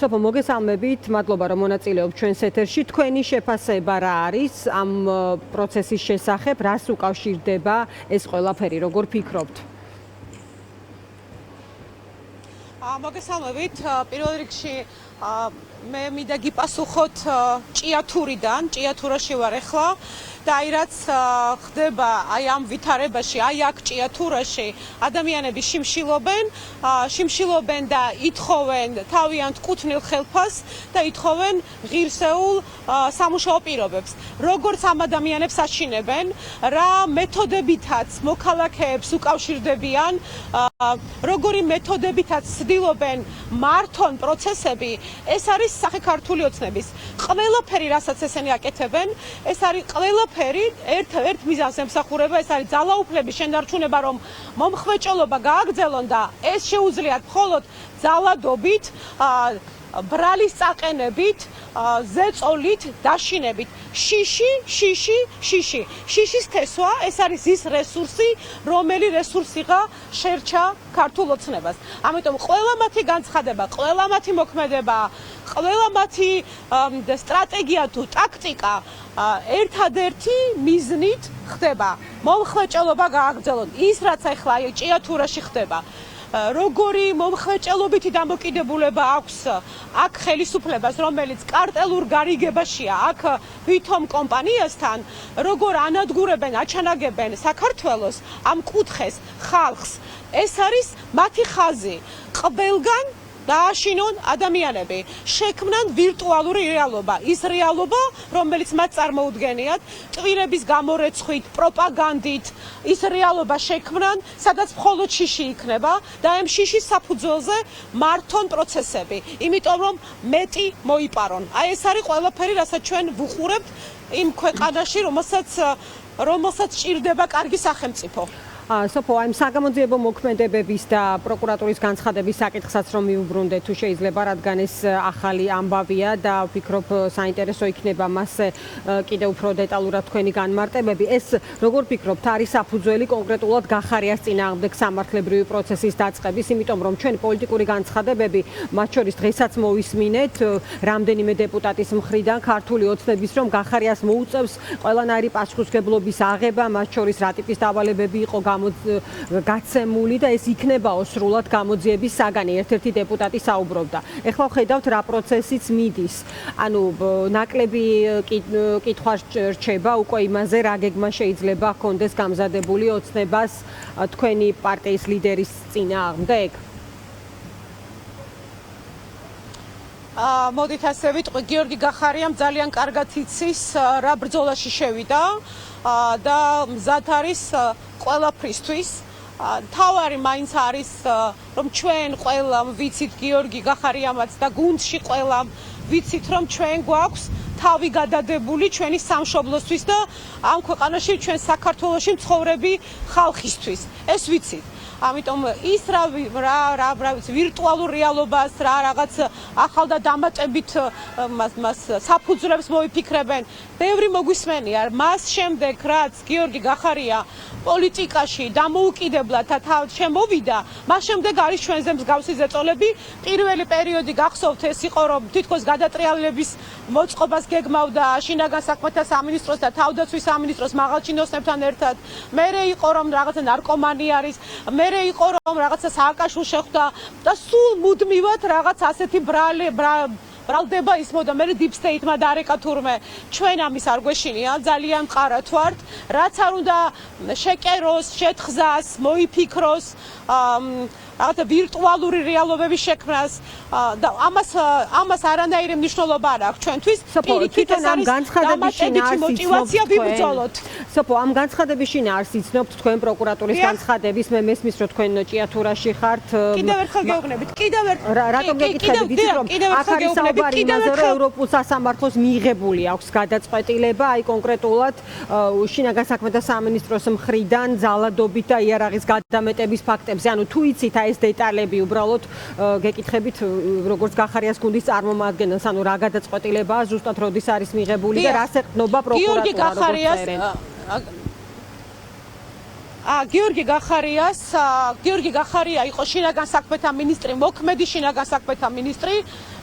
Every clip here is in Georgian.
სოფო, მოგესალმებით, მადლობა რომ მონაწილეობთ ჩვენს ეთერში. თქვენი შეფასება რა არის ამ პროცესის შესახებ, რას უკავშირდება ეს ყველაფერი, როგორ ფიქრობთ? მოგესალმებით, პირველ რიგში მე მინდა გიპასუხოთ ჭიათურიდან, ჭიათურაში ვარ ახლა და აი რაც ხდება აი ამ ვითარებაში, აი აქ ჭიათურაში ადამიანები შიმშილობენ და ითხოვენ თავიანთ კუთვნილ ხელფას და ითხოვენ ღირსეულ სამუშაო პირობებს. როგორც ამ ადამიანებს აშინებენ, რა მეთოდებითაც მოქალაქეებს უკავშირდებიან, როგორი მეთოდებითაც ცდილობენ მართონ პროცესები, ეს არის სახექართული ოცნების. ყველაფერი, რასაც ესენი აკეთებენ, ეს არის ყველაფერი ერთ მიზანს ემსახურება, ეს არის ძალაუფლების შენარჩუნება, რომ მომხვეჭელობა გააგრძელონ და ეს შეუძლიათ მხოლოდ ძალადობით, ბრალის წაყენებით, ზეწოლით, დაშინებით. შიშის თესვა, ეს არის ის რესურსი, რომელი რესურსიღა შერჩა ქართულ ოცნებას. ამიტომ ყველა მათი განცხადება, ყველა მათი მოქმედება, ყველა მათი სტრატეგია თუ ტაქტიკა ერთადერთი მიზნით ხდება. მომხვეჭელობა გააგრძელონ. ის რაც ახლა ჭიათურაში ხდება. როგორი მომხვეჭელობითი დამოკიდებულება აქვს აქ ხელისუფლებას, რომელიც კარტელურ გარიგებაშია აქ ვითომ კომპანიასთან, როგორ ანადგურებენ, აჩანაგებენ საქართველოს ამ კუთხეს ხალხს. ეს არის მათი ხაზი. ყველგან დააშინონ ადამიანები, შექმნან ვირტუალური რეალობა, ის რეალობა, რომელიც მათ წარმოუდგენიათ, ტვირების გამორეცხვით, პროპაგანდით, ის რეალობა შექმნან, სადაც მხოლოდ შიში იქნება და ამ შიშის საფუძველზე მართონ პროცესები, იმიტომ რომ მეტი მოიპარონ. აი ეს არის ყველაფერი, რასაც ჩვენ ვუყურებთ იმ ქვეყანაში, რომელსაც ჭირდება კარგი სახელმწიფო. სოფო, აი საგამოძიებო მოქმედებების და პროკურატურის განცხადების საკითხსაც რომ მიუბრუნდეთ თუ შეიძლება, რადგან ეს ახალი ამბავია და ვფიქრობ საინტერესო იქნება მასზე კიდევ უფრო დეტალურად თქვენი განმარტებები. ეს როგორ ფიქრობთ, არის საფუძველი კონკრეტულად გახარიას წინააღმდეგ სამართლებრივი პროცესის დაწყების, იმიტომ რომ ჩვენ პოლიტიკური განცხადებები, მათ შორის დღესაც მოვისმინეთ რამდენიმე დეპუტატის მხრიდან ქართული ოცნების, რომ გახარიას მოუწევს ყველანაირი პასუხისმგებლობის აღება, მათ შორის რატიპის დავალებები იყო გაცემული და ეს იქნებაო სრულად გამოძიების საგანი. ერთ-ერთი დეპუტატი საუბრობდა. ეხლა ვხედავთ რა პროცესიც მიდის. ანუ ნაკლები კითხვა რჩება უკვე იმაზე, რა გეგმა შეიძლება ჰქონდეს გამზადებული ოცნებას თქვენი პარტიის ლიდერის წინააღმდეგ? მოდით ასე ვიტყვი, გიორგი გახარიამ ძალიან კარგად იცის რა ბრძოლაში შევიდა და მზად არის ყველაფრისთვის. თავარი მაინც არის, რომ ჩვენ ყველამ ვიცით გიორგი გახარიამაც და გუნდში ყველამ ვიცით, რომ ჩვენ გვაქვს თავი გადადებული ჩვენი სამშობლოსთვის და ამ ქვეყანაში, ჩვენ საქართველოში მცხოვრები ხალხისთვის. ეს ვიცით. ამიტომ ის რა ვირტუალურ რეალობას, რა რაღაც ახალ და დამატებით მას საფუძვლებს მოიფიქრებენ. ბევრი მოგვისმენია, მას შემდეგ რაც გიორგი გახარია პოლიტიკაში დამოუკიდებლად შემოვიდა, მას შემდეგ არის ჩვენზე მსგავსი ზეწოლები. პირველი პერიოდი გახსოვთ, ეს იყო, რომ თითქოს გადატრიალების მოწყობას გეგმავდა შინაგან საქმეთა სამინისტროს და თავდაცვის სამინისტროს მაღალჩინოსნებთან ერთად. მერე იყო, რომ რაღაცა ნარკომანი არის, მერე იყო, რომ რაღაცა სააკაშვილს შეხვდა და სულ მუდმივად რაღაც ასეთი ბრალდება ისმოდა. მე deep state-მა დარეკა თურმე. ჩვენ ამის არ გვეშინია, ძალიან მყარად ვართ. რაც არ უნდა შეკეროს, შეთხზას, მოიფიქროს, რაღაცა ვირტუალური რეალობების შექმნას და ამას არანაირი მნიშვნელობა არ აქვს ჩვენთვის. თვითონ ამ განცხადების შინაარსს მოტივაცია ვიბრძოლოთ. სოფო, ამ განცხადების შინაარსს იცნობთ თქვენ პროკურატურის განცხადების, მე მესმის რომ თქვენ ჭიათურაში ხართ. კიდევ ერთხელ გეუბნებით, კიდევ ერთხელ. რატომ გეკითხებით, იცით რომ აქ არის საუბარი იმაზე, რომ ევროპულ სასამართლოს მიიღებული აქვს გადაწყვეტილება, აი კონკრეტულად შინაგან საქმეთა სამინისტროს მხრიდან ძალადობით და იარაღის გადამეტების ფაქტებზე. ანუ თუ იცით ეს დეტალები, უბრალოდ გეკითხებით როგორც გახარიას გუნდის წარმომადგენელს, ანუ რა გადაწყვეტილებაა ზუსტად როდის არის მიღებული და რას ეყრდნობა პროკურატურა, როგორც წერენ. გიორგი გახარია იყო შინაგან საქმეთა მინისტრი, მოქმედი შინაგან საქმეთა მინისტრი,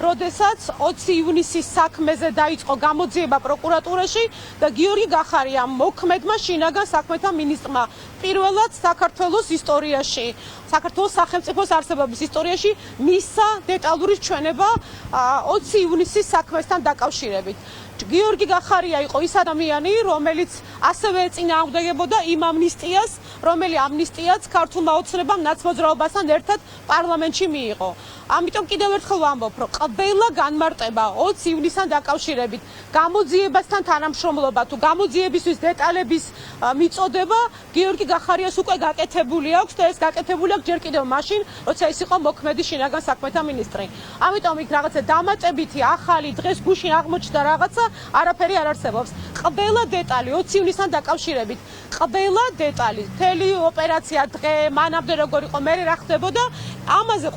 როდესაც 20 ივნისის საქმეზე დაიწყო გამოძიება პროკურატურაში და გიორგი გახარია მოქმედმა შინაგან საქმეთა მინისტრმა პირველად საქართველოს ისტორიაში, საქართველოს სახელმწიფოს არსებობის ისტორიაში მისცა დეტალური ჩვენება 20 ივნისის საქმესთან დაკავშირებით. გიორგი გახარია იყო ის ადამიანი, რომელიც ასევე ეწინააღმდეგებოდა იმ ამნისტიას, რომელი ამნისტიაც ქართულმა ოცნებამ ნაცმოძრაობასთან ერთად პარლამენტში მიიღო. ამიტომ კიდევ ერთხელ ვამბობ, რომ ყველა განმარტება 20 ივნისთან დაკავშირებით, გამოძიებასთან თანამშრომლობა თუ გამოძიებისთვის დეტალების მიწოდება გიორგი გახარიას უკვე გაკეთებული აქვს და ეს გაკეთებული აქვს ჯერ კიდევ მაშინ, როცა ის იყო მოქმედი შინაგან საქმეთა მინისტრი. ამიტომ იქ რაღაცა დამატებითი ახალი დღეს გუშინ აღმოჩნდა რაღაცა არაფერი არ არსებობს. ყველა დეტალი 20 ივნისთან დაკავშირებით, ყველა დეტალი, მთელი ოპერაცია დღე, მანამდე როგორ იყო, მე რა ხდებოდა, ამაზე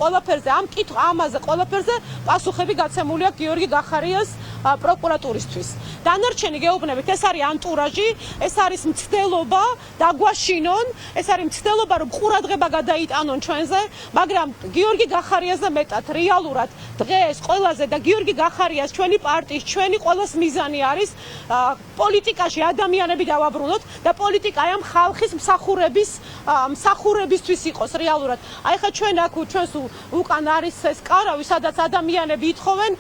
ყველაფერზე პასუხები გაცემული აქვს გიორგი გახარიას პროკურატურისთვის. დანარჩენი გეუბნებით, ეს არის ანტურაჟი, ეს არის მცდელობა დაგვაშინონ, ეს არის მცდელობა რომ ყურადღება გადაიტანონ ჩვენზე, მაგრამ გიორგი გახარიაზე მეტად რეალურად დღეს ყველაზე და გიორგი გახარიას ჩვენი პარტიის, ჩვენი ყველას მიზანი არის პოლიტიკაში ადამიანები დავაბრუნოთ და პოლიტიკა ამ ხალხის მსახურებისთვის იყოს რეალურად. აი ხა ჩვენ აქ ჩვენს უკან არის ეს კარავი, სადაც ადამიანები ითხოვენ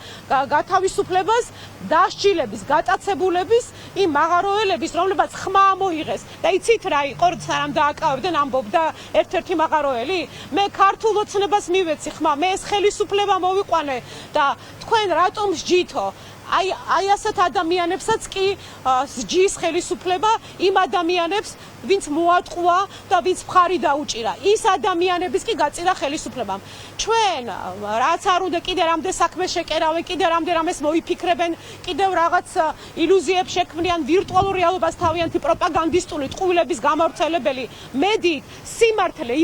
გათავისუფლებას, დასჯილების, გატაცებულების იმ მაღაროელების, რომლებაც ხმა მოიღეს. და იცით რა იყო, სანამ დააკავებდნენ ამბობდა ერთ-ერთი მაღაროელი? მე ქართულ ოცნებას მივეცი ხმა, მე ეს ხელისუფლება მოვიყვანე და თქვენ რატომ სჯითო? აი ასეთ ადამიანებსაც კი სჯის ხელისუფლება იმ ადამიანებს, ვინც მოატყუა და ვინც მხარი დაუჭირა. ის ადამიანების კი გაწირა ხელისუფლებამ. ჩვენ რაც არ უნდა კიდე რამდენ საქმე შეკერავენ, კიდე რამდენ რამეს მოიფიქრებენ, კიდევ რაღაც ილუზიებს შექმნიან, ვირტუალურ რეალობას თავიანთი პროპაგანდისტული ტყუილების გამავრცელებელი. მედით სიმართლე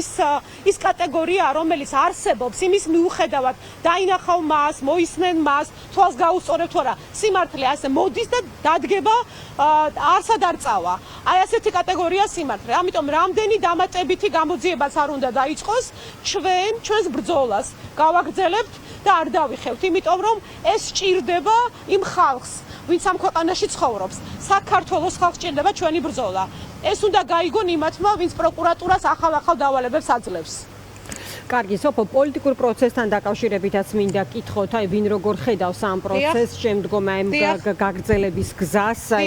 ის კატეგორია, რომელიც არსებობს, იმის მიუხედავად დაინახავ მას, მოისმენ მას, თვალს გაუსწორებ თუ არა, სიმართლე ასე მოდის და დადგება არსად არ წავა. აი ასეთი კატეგორია სიმართლე. ამიტომ რამდენი დამატებითი გამოძიებაც არ უნდა დაიწყოს, ჩვენს ბრძოლას გავაგრძელებთ და არ დავიხევთ, იმიტომ რომ ეს სჭირდება იმ ხალხს, ვინც ამ ქვეყანაში ცხოვრობს. საქართველოს ხალხს სჭირდება ჩვენი ბრძოლა. ეს უნდა გაიგონ იმათმა, ვინც პროკურატურას ახალ დავალებებს აძლევს. კარგი, სოფო, პოლიტიკურ პროცესთან დაკავშირებითაც მინდა კითხოთ, აი ვინ როგორ ხედავს ამ პროცესს, შემდგომ აი გაგრძელების გზას, აი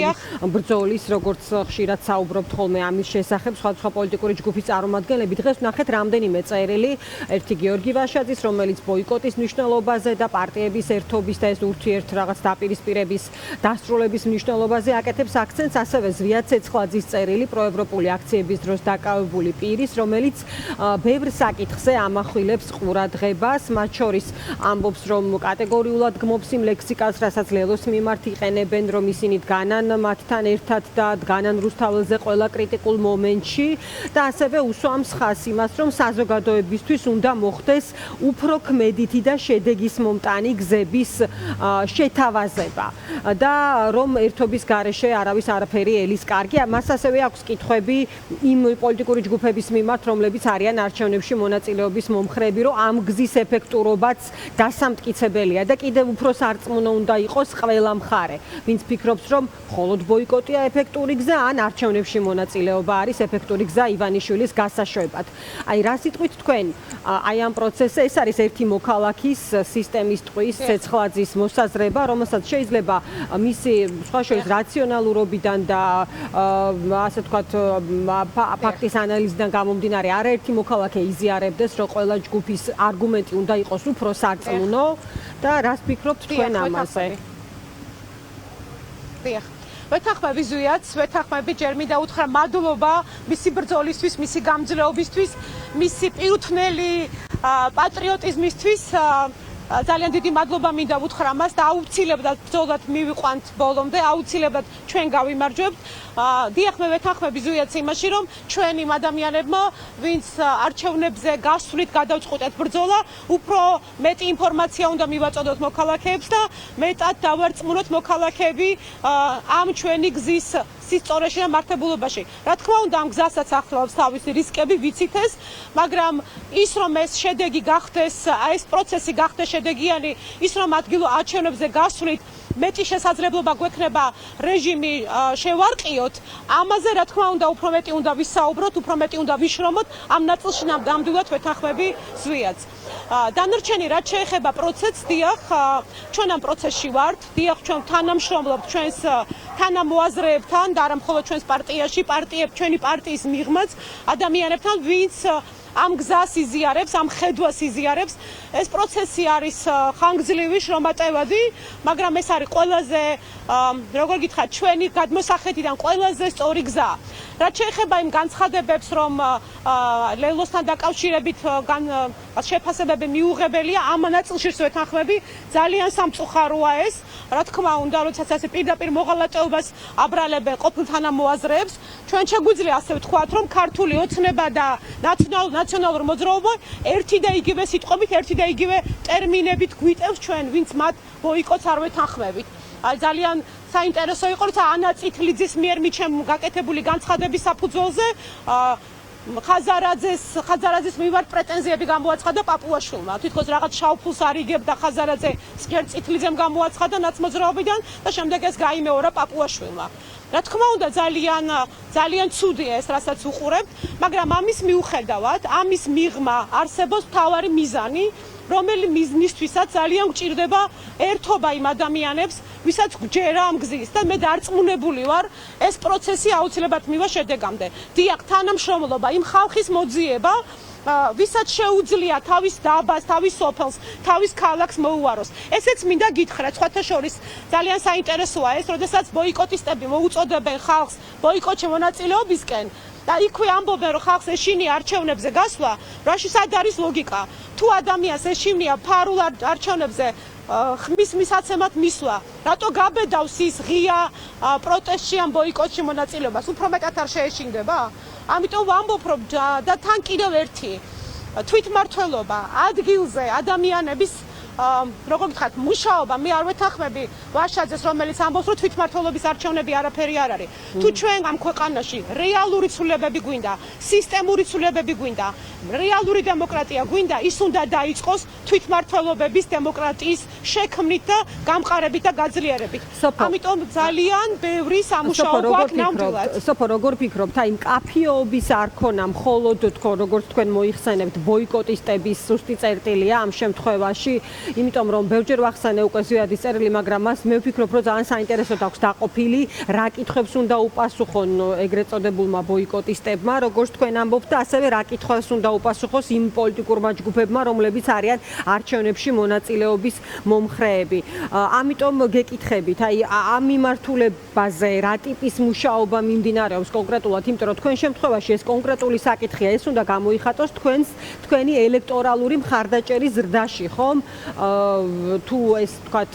ბრძოლის, როგორც ხშირად საუბრობთ ხოლმე ამის შესახებ, სხვადასხვა პოლიტიკური ჯგუფის წარმომადგენლები. დღეს ვნახეთ რამდენიმე წერილი, ერთი გიორგი ვაშაძის, რომელიც ბოიკოტის მნიშვნელობაზე და პარტიების ერთობის და ეს ურთიერთ რაღაც დაპირისპირების დასრულების მნიშვნელობაზე აკეთებს აქცენტს, ასევე ზვია ცეცხლაძის წერილი, პროევროპული აქციების დროს დაკავებული პირის, რომელიც ბევრ საკითხზე ამახვილებს ყურადღებას, მათ შორის ამბობს, რომ კატეგორიულად გმობს იმ ლექსიკას, რასაც ლელოს მიმართ იყენებენ, რომ ისინი დგანან მათთან ერთად და დგანან რუსთაველზე ყველა კრიტიკულ მომენტში და ასევე უსვამს ხაზს იმას, რომ საზოგადოებისთვის უნდა მოხდეს უფრო ქმედითი და შედეგის მომტანი გზების შეთავაზება და რომ ერთობის გარეშე არავის არაფერი ელის კარგი. მას ასევე აქვს კითხვები იმ პოლიტიკური ჯგუფების მიმართ, რომლებიც არიან არჩევნებში მონაწილეობის მომხრეები, რომ ამ გზის ეფექტურობაც დასამტკიცებელია და კიდევ უფრო სარწმუნო უნდა იყოს ყველა მხარე, ვინც ფიქრობს, რომ მხოლოდ ბოიკოტია ეფექტური გზა, ან არჩევნებში მონაწილეობა არის ეფექტური გზა ივანიშვილის გასაშვებად. აი რა სიტყვით თქვენ აი ამ პროცესზე, ეს არის ერთი მოქალაქის სისტემის ტყვის ცეცხლაძის მოსაზრება, რომელსაც შეიძლება მისი სხვა შორის რაციონალურობიდან და ასე ვთქვათ ფაქტის ანალიზიდან გამომდინარე არაერთი მოქალაქე იზიარებდეს, რომ ყველა ჯგუფის არგუმენტი უნდა იყოს უფრო სარწმუნო და რას ფიქრობთ თქვენ ამაზე? ვეთანხმები ზვიაც, ვეთანხმები ჯერ მინდა უთხრა მადლობა მისი ბრძოლისთვის, მისი გამძლეობისთვის, მისი პირუთვნელი პატრიოტიზმისთვის. ძალიან დიდი მადლობა მინდა უთხრა მას და აუცილებლად ბრძოლად მივიყვანთ ბოლომდე, აუცილებლად ჩვენ გავიმარჯვებთ. დიახ, მე ვეთანხმები ზვიაც იმაში, რომ ჩვენ იმ ადამიანებმა, ვინც არჩევნებზე გასვლით გადავწყვეტეთ ბრძოლა, უფრო მეტი ინფორმაცია უნდა მივაწოდოთ მოქალაქეებს და მეტად დავარწმუნოთ მოქალაქეები ამ ჩვენი გზის სწორეში და მართებულობაში. Რა თქმა უნდა, ამ გზასაც ახლავს თავისი რისკები, ვიცით ეს, მაგრამ ის რომ ეს შედეგი გახდეს, ეს პროცესი გახდეს შედეგიანი, ის რომ ადგილ არჩევნებზე გასვლით მეტი შესაძლებლობა გვექნება რეჟიმი შევარყიოთ, ამაზე რა თქმა უნდა უფრო მეტი უნდა ვისაუბროთ, უფრო მეტი უნდა ვიშრომოთ, ამ ნაწილში ნამდვილად ვეთანხმები ზვიადს. დანარჩენი რაც შეეხება პროცესს, დიახ, ჩვენ ამ პროცესში ვართ, დიახ, ჩვენ თანამშრომლობთ ჩვენს თანამოაზრეებთან და არა მხოლოდ ჩვენს პარტიაში, ჩვენი პარტიის მიღმაც ადამიანებთან, ვინც ამ გზას იზიარებს, ამ ხედვას იზიარებს. ეს პროცესი არის ხანგრძლივი, შრომატევადი, მაგრამ ეს არის ყველაზე, როგორ გითხრათ, ჩვენი გადმოსახედიდან ყველაზე სწორი გზა. რაც შეეხება იმ განცხადებებს, რომ ლელოსთან დაკავშირებით შეფასებები მიუღებელია, ამ ნაწილშიც ვეთანხმები, ძალიან სამწუხაროა ეს. რა თქმა უნდა, როდესაც ასე პირდაპირ მოღალატეობას აბრალებენ ყოფილ თანამოაზრეებს, ჩვენ შეგვიძლია ასე ვთქვათ, რომ ქართული ოცნება და ნაციონალურ მოძრაობა ერთი და იგივე სიტყვებით, ერთი და იგივე ტერმინებით გვიტევს ჩვენ, ვინც მათ ბოიკოტს არ ვეთანხმებით. ძალიან საინტერესო იყო, რომ ანა წითლიძის მიერ გაკეთებული განცხადების საფუძველზე ხაზარაძის მიმართ პრეტენზიები გამოაცხადა პაპუაშვილმა. თითქოს რაღაც შავფულს არ იგებდა ხაზარაძე წითლიძემ გამოაცხადა ნაცმოძრაობიდან და შემდეგ ეს გაიმეორა პაპუაშვილმა. რა თქმა უნდა, ძალიან ცუდია ეს, რასაც უყურებთ, მაგრამ ამის მიუხედავად, ამის მიღმა არსებობს მთავარი მიზანი, რომელი მიზნისთვისაც ძალიან გვჭირდება ერთობა იმ ადამიანებს, ვისაც გვჯერა ამ გზის და მე დარწმუნებული ვარ, ეს პროცესი აუცილებლად მივა შედეგამდე. დიახ, თანამშრომლობა, იმ ხალხის მოძიება, ვისაც შეუძლია თავის დაბას, თავის სოფელს, თავის ქალაქს მოუაროს. ესეც მინდა გითხრათ, სხვათა შორის ძალიან საინტერესოა ეს, როდესაც ბოიკოტისტები მოუწოდებენ ხალხს ბოიკოტში მონაწილეობისკენ და იქვე ამბობენ, რომ ხალხს ეშინია არჩევნებზე გასვლა, რაში სად არის ლოგიკა? თუ ადამიანს ეშინია ფარულ არჩევნებზე ხმის მისაცემად მისვლა, რატო გაბედავს ის ღია პროტესტში ან ბოიკოტში მონაწილეობას? უფრო მეტად არ შეეშინდება? ამიტომ ვამბობ, რომ და თან კიდევ ერთი თვითმმართველობა ადგილზე ადამიანების როგორ გითხრათ, მუშაობა, მე არ ვეთანხმები ვაშაძეს, რომელიც ამბობს, რომ თვითმმართველობის არჩევნები არაფერი არ არის. თუ ჩვენ ამ ქვეყანაში რეალური ცვლილებები გვინდა, სისტემური ცვლილებები გვინდა, რეალური დემოკრატია გვინდა, ის უნდა დაიწყოს თვითმმართველობების დემოკრატიის შექმნით და გამყარებით და გაძლიერებით. ამიტომ ძალიან ბევრი სამუშაო გვაქვს ნამდვილად. სოფო, როგორ ფიქრობთ, აი მკაფიობის არქონა მხოლოდ თქო, როგორც თქვენ მოიხსენებთ, ბოიკოტისტების სუსტი წერტილია ამ შემთხვევაში, იმიტომ რომ ბევრჯერ ვახსენე უკვე ზვიადის წერილი, მაგრამ მას მე ვფიქრობ, რომ ძალიან საინტერესოდ აქვს დაყოფილი, რა კითხვებს უნდა უპასუხონ ეგრეთ წოდებულმა ბოიკოტისტებმა, როგორც თქვენ ამბობთ და ასევე რა კითხვებს უნდა უპასუხოს იმ პოლიტიკურმა ჯგუფებმა, რომლებიც არიან არჩევნებში მონაწილეობის მომხრეები. ამიტომ გეკითხებით, აი ამ მიმართულებაზე რა ტიპის მუშაობა მიმდინარეობს კონკრეტულად, იმიტომ რომ თქვენ შემთხვევაში ეს კონკრეტული საკითხია, ეს უნდა გამოიხატოს თქვენი ელექტორალური მხარდაჭერის ზრდაში, ხომ? თუ ეს თქვათ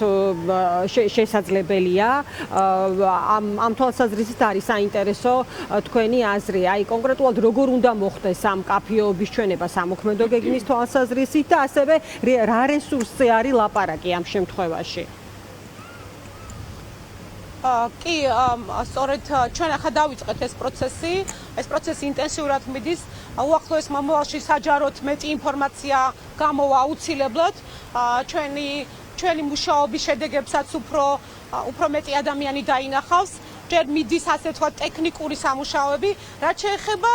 შესაძლებელია, ამ თვალსაზრისით არის საინტერესო თქვენი აზრი. აი კონკრეტულად როგორ უნდა მოხდეს ამ კაფეობის ჩვენება სამოქმედო გეგმის თვალსაზრისით და ასევე რა რესურსზე არის ლაპარაკი ამ შემთხვევაში? კი, სწორედ ჩვენ ახლა დავიწყეთ ეს პროცესი. ეს პროცესი ინტენსიურად მიდის. უახლოეს მომავალში საჯაროდ მეტი ინფორმაცია გამოვა აუცილებლად. ჩვენი მუშაობის შედეგებსაც უფრო მეტი ადამიანი დაინახავს. ჯერ მიდის ასე თქვა ტექნიკური სამუშაოები, რაც შეეხება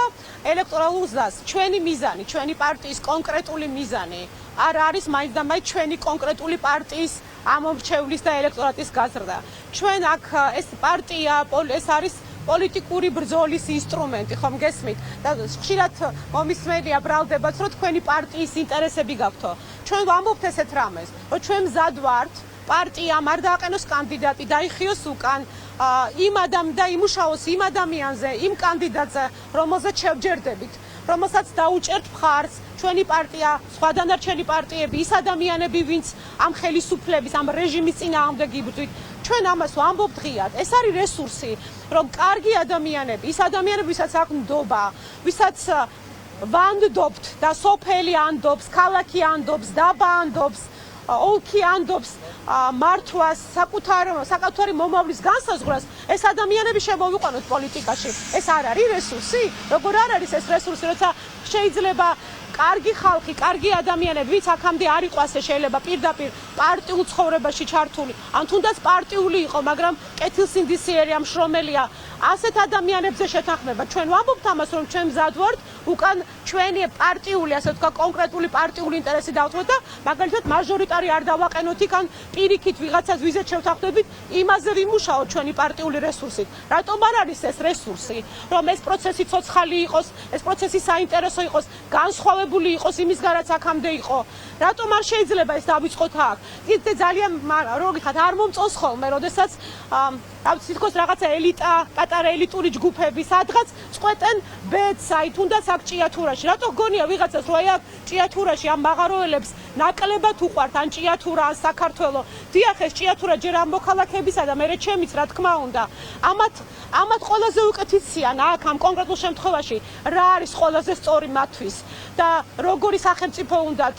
ელექტორალურ გზას. ჩვენი მიზანი, ჩვენი პარტიის კონკრეტული მიზანი არ არის მაინც და მაინც ჩვენი კონკრეტული პარტიის ამომრჩევლის და ელექტორატის გაზრდა. ჩვენ აქ ეს პარტია, ეს არის პოლიტიკური ბრძოლის ინსტრუმენტი, ხომ გესმით? და ხშირად მომისმენია ბრალდებათ, რომ თქვენი პარტიის ინტერესები გაქვთო. ჩვენ ვამბობთ ესეთ რამეს, რომ ჩვენ მზად ვართ პარტიამ არ დააყენოს კანდიდატი, დაიხიოს უკან და იმუშაოს იმ ადამიანზე, იმ კანდიდატზე, რომელზეც შევჯერდებით, რომელსაც დაუჭერთ მხარს ჩვენი პარტია, სხვა დანარჩენი პარტიები, ის ადამიანები, ვინც ამ ხელისუფლების, ამ რეჟიმის წინააღმდეგ იბრძვით. ჩვენ ამას ვამბობთ ღიად. ეს არის რესურსი, რომ კარგი ადამიანები, ის ადამიანები, ვისაც აქვს ნდობა, ვისაც ვანდობთ და სოფელი ანდობს, ქალაქი ანდობს, დაბა ანდობს, ოლქი ანდობს მართვას, საკუთარი მომავლის განსაზღვრას, ეს ადამიანები შემოვიყვანოთ პოლიტიკაში. ეს არ არის რესურსი? როგორ არ არის ეს რესურსი, როცა შეიძლება კარგი ხალხი, კარგი ადამიანები, ვინც აქამდე არ იყო ასე შეიძლება პირდაპირ პარტიულ ცხოვრებაში ჩართული, ან თუნდაც პარტიული იყო, მაგრამ კეთილსინდისიერი ამ შრომელია. ასეთ ადამიანებზე შეთანხმება. ჩვენ ვამბობთ ამას, რომ ჩვენ მზად ვართ უკან ჩვენი პარტიული, ასე ვთქვა, კონკრეტული პარტიული ინტერესი დავთვალოთ და მაგალითად მაჟორიტარი არ დავაყენოთ იქან პირიქით ვიღაცას ვიზეთ შევთანხმდებით, იმაზე ვიმუშაოთ ჩვენი პარტიული რესურსით. რატომ არ არის ეს რესურსი, რომ ეს პროცესი ცოცხალი იყოს, ეს პროცესი საინტერესო იყოს, განსხვავებული იყოს იმისგან, რაც აქამდე იყო. რატომ არ შეიძლება ეს დავიწყოთ აქ? კიდე ძალიან რო გითხათ, არ მომწონს ხოლმე, როდესაც თითქოს რაღაცა ელიტა, პატარა ელიტური ჯგუფები სადღაც წყვეტენ ბედს, აი თუნდაც აქ ჭიათურაში. რატო გონია ვიღაცას რომ აი აქ ჭიათურაში ამ მაღაროელებს ნაკლებად უყვართ ან ჭიათურა ან საქართველო. დიახ, ეს ჭიათურა ჯერ ამ მოქალაქეებისა და მერე ჩემიც რა თქმა უნდა. ამათ ყველაზე უკეთ იციან აქ ამ კონკრეტულ შემთხვევაში რა არის ყველაზე სწორი მათთვის და როგორი სახელმწიფო უნდათ,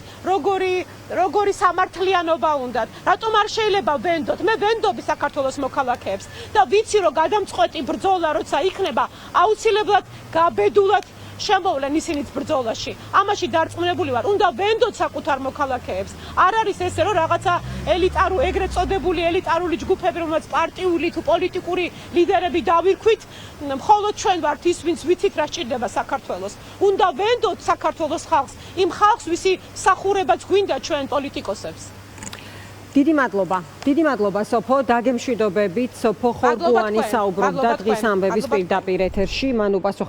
როგორი სამართლიანობა უნდათ. რატომ არ შეიძლება ვენდოთ? მე ვენდობი საქართველოს მოქალაქეებს და ვიცი რომ გადამწყვეტი ბრძოლა როცა იქნება, აუცილებლად გაბედულად შემოვლენ ისინიც ბრძოლაში. ამაში დარწმუნებული ვარ. უნდა ვენდოთ საკუთარ მოქალაქეებს. არ არის ესე რომ რაღაცა ეგრეთ წოდებული ელიტარული ჯგუფები, რომელსაც პარტიული თუ პოლიტიკური ლიდერები დავირქვით, მხოლოდ ჩვენ ვართ ის, ვინც ვიცით რა სჭირდება საქართველოს. უნდა ვენდოთ საქართველოს ხალხს, იმ ხალხს, ვისი მსახურებაც გვინდა ჩვენ პოლიტიკოსებს. დიდი მადლობა სოფო, დაგემშვიდობებით. სოფო ხორგუანი საუბრობდა დღის ამბების პირდაპირ ეთერში. მან უპასუხა